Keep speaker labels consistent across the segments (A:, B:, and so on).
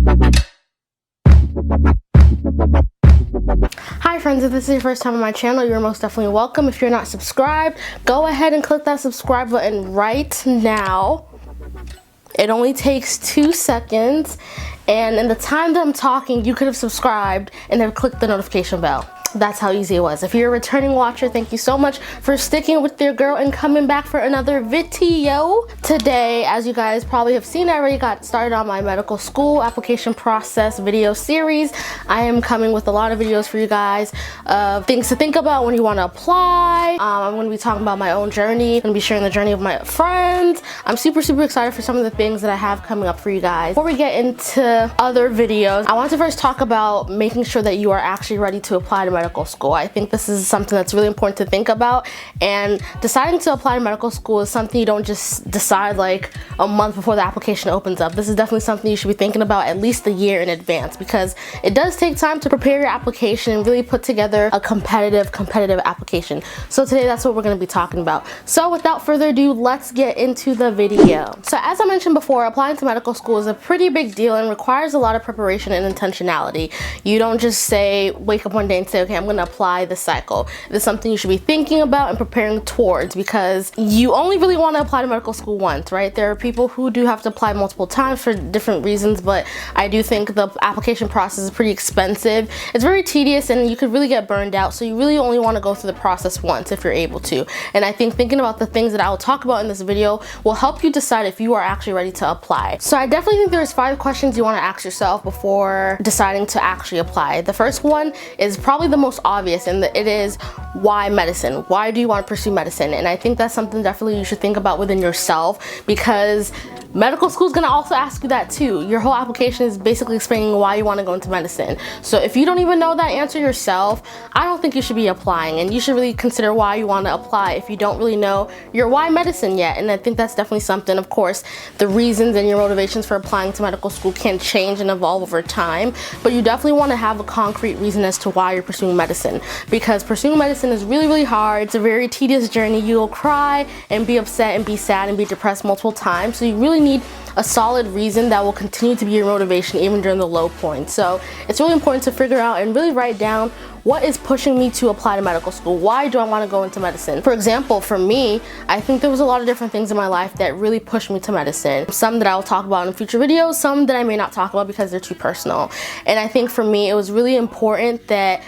A: Hi friends, if this is your first time on my channel, you're most definitely welcome. If you're not subscribed, go ahead and click that subscribe button right now. It only takes 2 seconds, and in the time that I'm talking, you could have subscribed and have clicked the notification bell. That's how easy it was. If you're a returning watcher, thank you so much for sticking with your girl and coming back for another video. Today, as you guys probably have seen, I already got started on my medical school application process video series. I am coming with a lot of videos for you guys of things to think about when you want to apply. I'm going to be talking about my own journey. I'm going to be sharing the journey of my friends. I'm super excited for some of the things that I have coming up for you guys. Before we get into other videos, I want to first talk about making sure that you are actually ready to apply to medical school. I think this is something that's really important to think about, and deciding to apply to medical school is something you don't just decide like a month before the application opens up. This is definitely something you should be thinking about at least a year in advance, because it does take time to prepare your application and really put together a competitive application. So today that's what we're going to be talking about. So without further ado, let's get into the video. So as I mentioned before, applying to medical school is a pretty big deal and requires a lot of preparation and intentionality. You don't just wake up one day and say, okay, I'm going to apply this cycle. It's something you should be thinking about and preparing towards, because you only really want to apply to medical school once, right? There are people who do have to apply multiple times for different reasons, but I do think the application process is pretty expensive. It's very tedious and you could really get burned out, so you really only want to go through the process once if you're able to. And I think thinking about the things that I will talk about in this video will help you decide if you are actually ready to apply. So I definitely think there's 5 questions you want to ask yourself before deciding to actually apply. The first one is probably the most obvious, and it is, why medicine? Why do you want to pursue medicine? And I think that's something definitely you should think about within yourself, because medical school is going to also ask you that too. Your whole application is basically explaining why you want to go into medicine. So if you don't even know that answer yourself, I don't think you should be applying, and you should really consider why you want to apply if you don't really know your why medicine yet. And I think that's definitely something. Of course, the reasons and your motivations for applying to medical school can change and evolve over time, but you definitely want to have a concrete reason as to why you're pursuing medicine, because pursuing medicine is really hard. It's a very tedious journey. You'll cry and be upset and be sad and be depressed multiple times, so you really need a solid reason that will continue to be your motivation even during the low points. So it's really important to figure out and really write down, what is pushing me to apply to medical school? Why do I want to go into medicine? For example, for me, I think there was a lot of different things in my life that really pushed me to medicine. Some that I will talk about in future videos, some that I may not talk about because they're too personal. And I think for me, it was really important that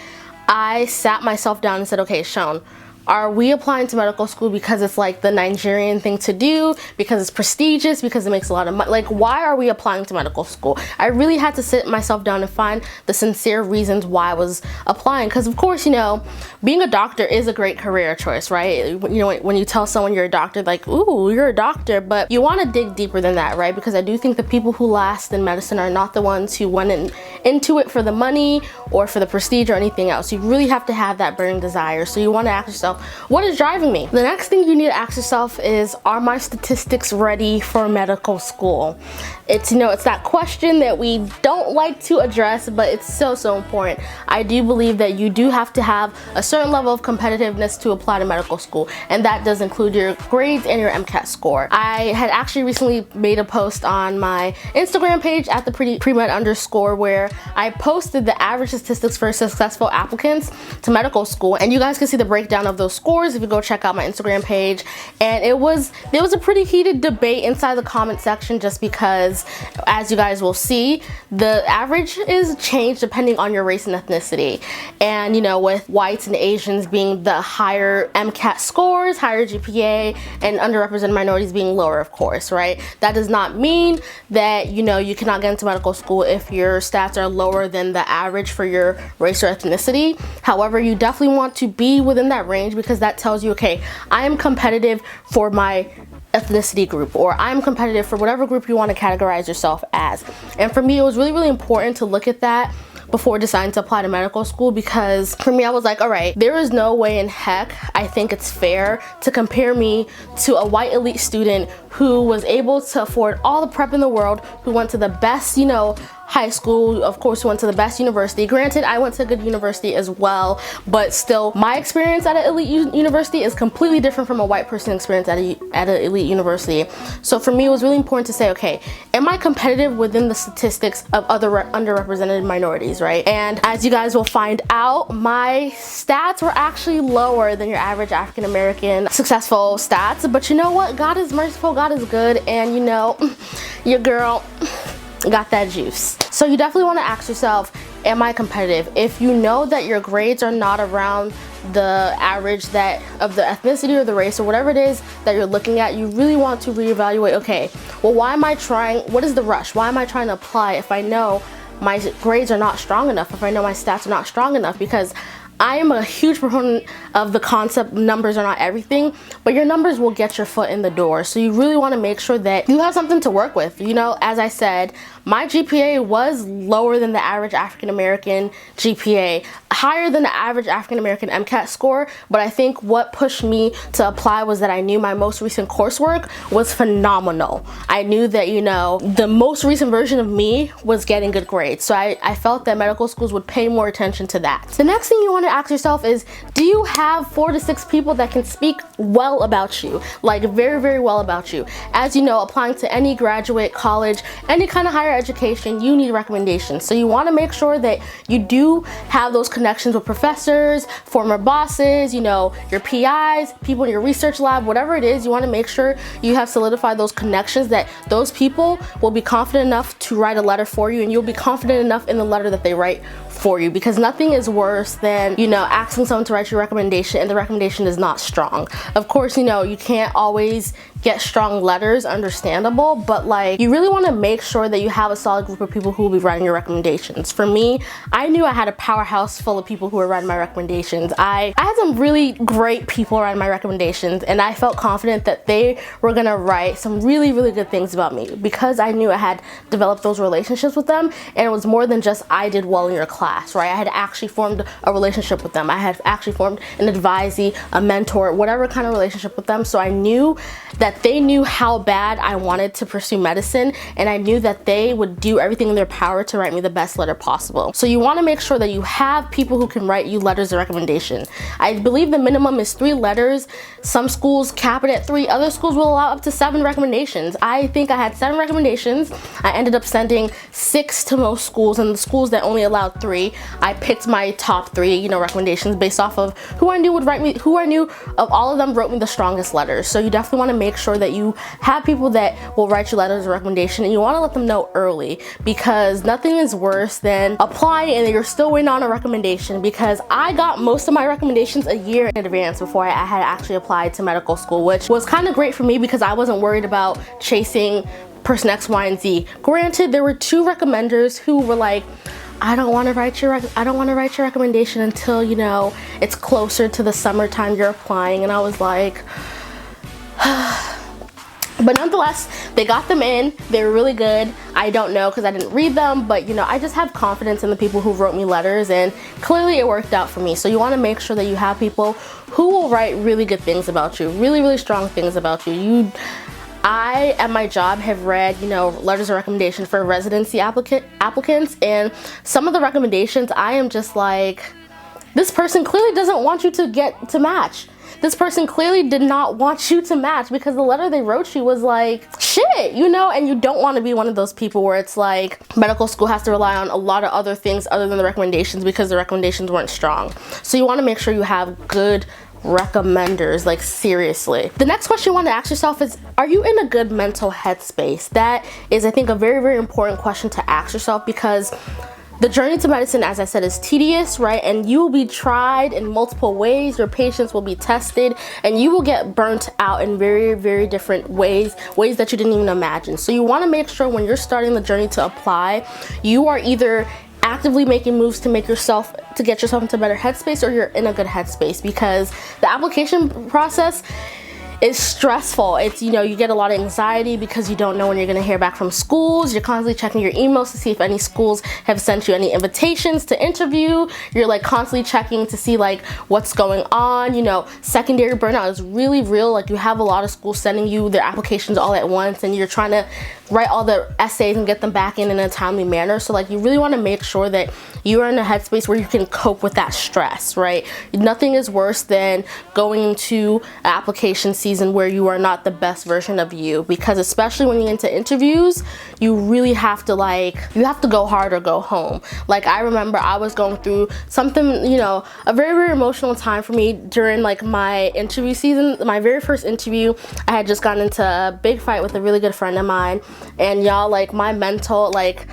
A: I sat myself down and said, okay, Seun, are we applying to medical school because it's like the Nigerian thing to do, because it's prestigious, because it makes a lot of money? Like, why are we applying to medical school? I really had to sit myself down and find the sincere reasons why I was applying. Because of course, you know, being a doctor is a great career choice, right? You know, when you tell someone you're a doctor, like, ooh, you're a doctor, but you want to dig deeper than that, right? Because I do think the people who last in medicine are not the ones who went into it for the money or for the prestige or anything else. You really have to have that burning desire. So you want to ask yourself, what is driving me? The next thing you need to ask yourself is, are my statistics ready for medical school? It's, you know, it's that question that we don't like to address, but it's so important. I do believe that you do have to have a certain level of competitiveness to apply to medical school, and that does include your grades and your MCAT score. I had actually recently made a post on my Instagram page at the premed_, where I posted the average statistics for successful applicants to medical school, and you guys can see the breakdown of those scores if you go check out my Instagram page. And there was a pretty heated debate inside the comment section, just because, as you guys will see, the average is changed depending on your race and ethnicity. And you know, with whites and Asians being the higher MCAT scores, higher GPA, and underrepresented minorities being lower, of course, right? That does not mean that, you know, you cannot get into medical school if your stats are lower than the average for your race or ethnicity. However, you definitely want to be within that range, because that tells you, okay, I am competitive for my ethnicity group, or I'm competitive for whatever group you want to categorize yourself as. And for me, it was really important to look at that before deciding to apply to medical school, because for me, I was like, all right, there is no way in heck I think it's fair to compare me to a white elite student who was able to afford all the prep in the world, who went to the best, you know, high school. Of course, we went to the best university. Granted, I went to a good university as well, but still, my experience at an elite university is completely different from a white person experience at an elite university. So for me, it was really important to say, okay, am I competitive within the statistics of other underrepresented minorities, right? And as you guys will find out, my stats were actually lower than your average African American successful stats. But you know what? God is merciful, God is good, and you know, your girl got that juice. So you definitely want to ask yourself, am I competitive? If you know that your grades are not around the average that of the ethnicity or the race or whatever it is that you're looking at, you really want to reevaluate, okay, well, why am I trying, what is the rush? Why am I trying to apply if I know my grades are not strong enough, if I know my stats are not strong enough? Because I am a huge proponent of the concept numbers are not everything, but your numbers will get your foot in the door. So you really want to make sure that you have something to work with. You know, as I said, my GPA was lower than the average African American GPA, higher than the average African American MCAT score, but I think what pushed me to apply was that I knew my most recent coursework was phenomenal. I knew that, you know, the most recent version of me was getting good grades. So I felt that medical schools would pay more attention to that. The next thing you want to ask yourself is, do you have 4 to 6 people that can speak well about you, like very, very well about you? As you know, applying to any graduate college, any kind of higher education, you need recommendations. So you want to make sure that you do have those connections with professors, former bosses, you know, your PIs, people in your research lab, whatever it is. You want to make sure you have solidified those connections, that those people will be confident enough to write a letter for you, and you'll be confident enough in the letter that they write for you, because nothing is worse than, you know, asking someone to write your recommendation and the recommendation is not strong. Of course, you know, you can't always get strong letters, understandable, but like, you really want to make sure that you have a solid group of people who will be writing your recommendations. For me, I knew I had a powerhouse full of people who were writing my recommendations. I had some really great people writing my recommendations, and I felt confident that they were gonna write some really, really good things about me, because I knew I had developed those relationships with them, and it was more than just I did well in your class, right? I had actually formed a relationship with them. I had actually formed an advisee, a mentor, whatever kind of relationship with them. So I knew that they knew how bad I wanted to pursue medicine, and I knew that they would do everything in their power to write me the best letter possible. So you want to make sure that you have people who can write you letters of recommendation. I believe the minimum is 3 letters. Some schools cap it at 3, other schools will allow up to 7 recommendations. I think I had 7 recommendations. I ended up sending 6 to most schools, and the schools that only allowed 3, I picked my top 3, you know, recommendations based off of who I knew would write me, who I knew of all of them wrote me the strongest letters. So you definitely want to make sure that you have people that will write you letters of recommendation, and you want to let them know early, because nothing is worse than applying and you're still waiting on a recommendation. Because I got most of my recommendations a year in advance before I had actually applied to medical school, which was kind of great for me because I wasn't worried about chasing person X, Y, and Z. Granted, there were 2 recommenders who were like, I don't want to write your recommendation until, you know, it's closer to the summertime you're applying. And I was like, but nonetheless, they got them in. They were really good. I don't know because I didn't read them, but you know, I just have confidence in the people who wrote me letters, and clearly it worked out for me. So you want to make sure that you have people who will write really good things about you, really, really strong things about you. I, at my job, have read, you know, letters of recommendation for residency applicants, and some of the recommendations, I am just like, this person clearly doesn't want you to match. This person clearly did not want you to match, because the letter they wrote you was like shit, you know. And you don't want to be one of those people where it's like medical school has to rely on a lot of other things other than the recommendations because the recommendations weren't strong. So you want to make sure you have good recommenders, like seriously. The next question you want to ask yourself is, are you in a good mental headspace? That is, I think, a very, very important question to ask yourself, because the journey to medicine, as I said, is tedious, right? And you will be tried in multiple ways. Your patience will be tested, and you will get burnt out in very, very different ways that you didn't even imagine. So you want to make sure when you're starting the journey to apply, you are either actively making moves to get yourself into a better headspace, or you're in a good headspace, because the application process is stressful. It's, you know, you get a lot of anxiety because you don't know when you're going to hear back from schools. You're constantly checking your emails to see if any schools have sent you any invitations to interview. You're like constantly checking to see like what's going on. You know, secondary burnout is really real. Like, you have a lot of schools sending you their applications all at once, and you're trying to write all the essays and get them back in a timely manner. So like, you really want to make sure that you are in a headspace where you can cope with that stress, right? Nothing is worse than going into application season where you are not the best version of you, because especially when you get into interviews, you really have to you have to go hard or go home. Like, I remember I was going through something, you know, a very, very emotional time for me during like my interview season. My very first interview, I had just gotten into a big fight with a really good friend of mine, and y'all, like, my mental, like,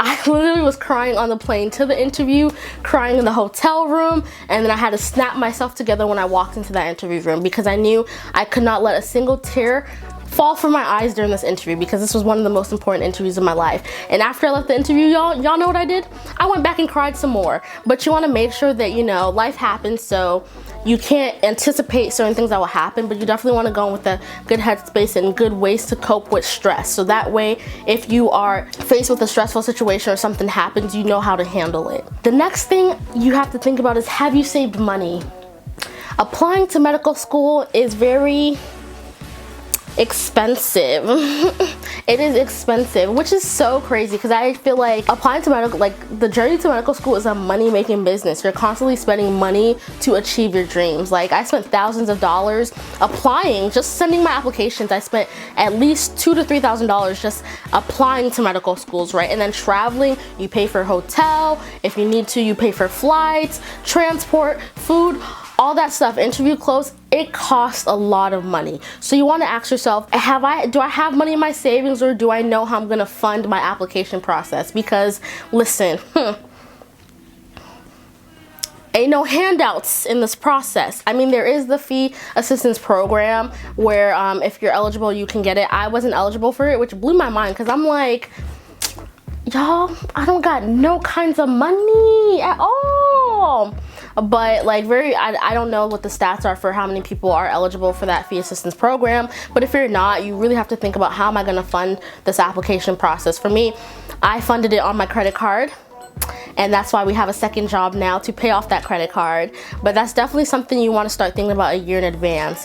A: I literally was crying on the plane to the interview, crying in the hotel room, and then I had to snap myself together when I walked into that interview room, because I knew I could not let a single tear fall from my eyes during this interview, because this was one of the most important interviews of my life. And after I left the interview, y'all know what I did? I went back and cried some more. But you want to make sure that, you know, life happens, so you can't anticipate certain things that will happen, but you definitely want to go in with a good headspace and good ways to cope with stress. So that way, if you are faced with a stressful situation or something happens, you know how to handle it. The next thing you have to think about is, have you saved money? Applying to medical school is very expensive. It is expensive, which is so crazy, because I feel like applying to medical, like, the journey to medical school is a money-making business. You're constantly spending money to achieve your dreams. Like, I spent thousands of dollars applying, just sending my applications. I spent at least $2,000 to $3,000 just applying to medical schools, right? And then traveling, you pay for hotel. If you need to, you pay for flights, transport, food, all that stuff, interview clothes. It costs a lot of money. So you want to ask yourself, do I have money in my savings, or do I know how I'm going to fund my application process? Because listen, ain't no handouts in this process. I mean, there is the fee assistance program where if you're eligible, you can get it. I wasn't eligible for it, which blew my mind, because I'm like, y'all, I don't got no kinds of money at all. But like, I don't know what the stats are for how many people are eligible for that fee assistance program, but if you're not, you really have to think about, how am I going to fund this application process? For me, I funded it on my credit card, and that's why we have a second job now to pay off that credit card. But that's definitely something you want to start thinking about a year in advance.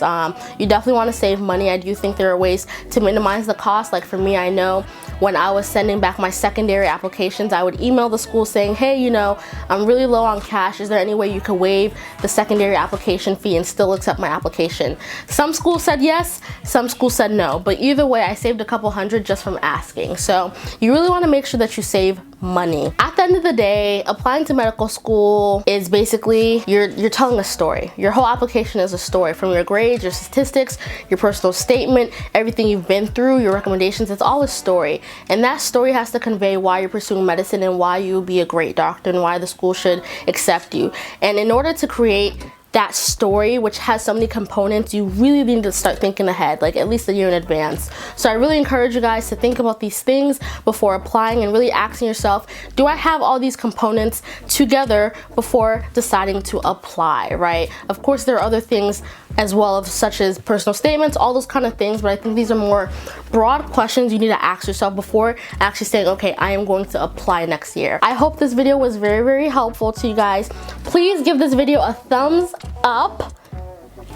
A: You definitely want to save money. I do think there are ways to minimize the cost. Like, for me, I know when I was sending back my secondary applications, I would email the school saying, hey, you know, I'm really low on cash. Is there any way you could waive the secondary application fee and still accept my application? Some schools said yes, some schools said no. But either way, I saved a couple hundred just from asking. So you really want to make sure that you save money. At the end of the day, applying to medical school is basically, you're telling a story. Your whole application is a story, from your grades, your statistics, your personal statement, everything you've been through, your recommendations. It's all a story, and that story has to convey why you're pursuing medicine and why you'll be a great doctor and why the school should accept you. And in order to create that story, which has so many components, you really need to start thinking ahead, like at least a year in advance. So I really encourage you guys to think about these things before applying, and really asking yourself, do I have all these components together before deciding to apply, right? Of course, there are other things as well, such as personal statements, all those kind of things, but I think these are more broad questions you need to ask yourself before actually saying, okay, I am going to apply next year. I hope this video was very, very helpful to you guys. Please give this video a thumbs up,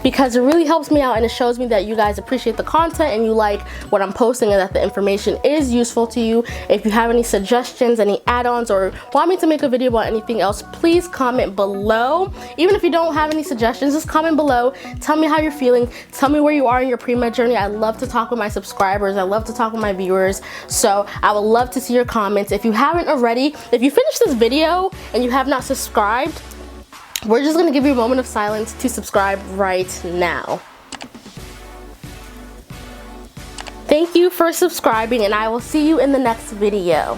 A: because it really helps me out and it shows me that you guys appreciate the content and you like what I'm posting and that the information is useful to you. If you have any suggestions, any add-ons, or want me to make a video about anything else, please comment below. Even if you don't have any suggestions, just comment below. Tell me how you're feeling. Tell me where you are in your pre-med journey. I love to talk with my subscribers. I love to talk with my viewers. So I would love to see your comments. If you haven't already, if you finished this video and you have not subscribed, we're just gonna give you a moment of silence to subscribe right now. Thank you for subscribing, and I will see you in the next video.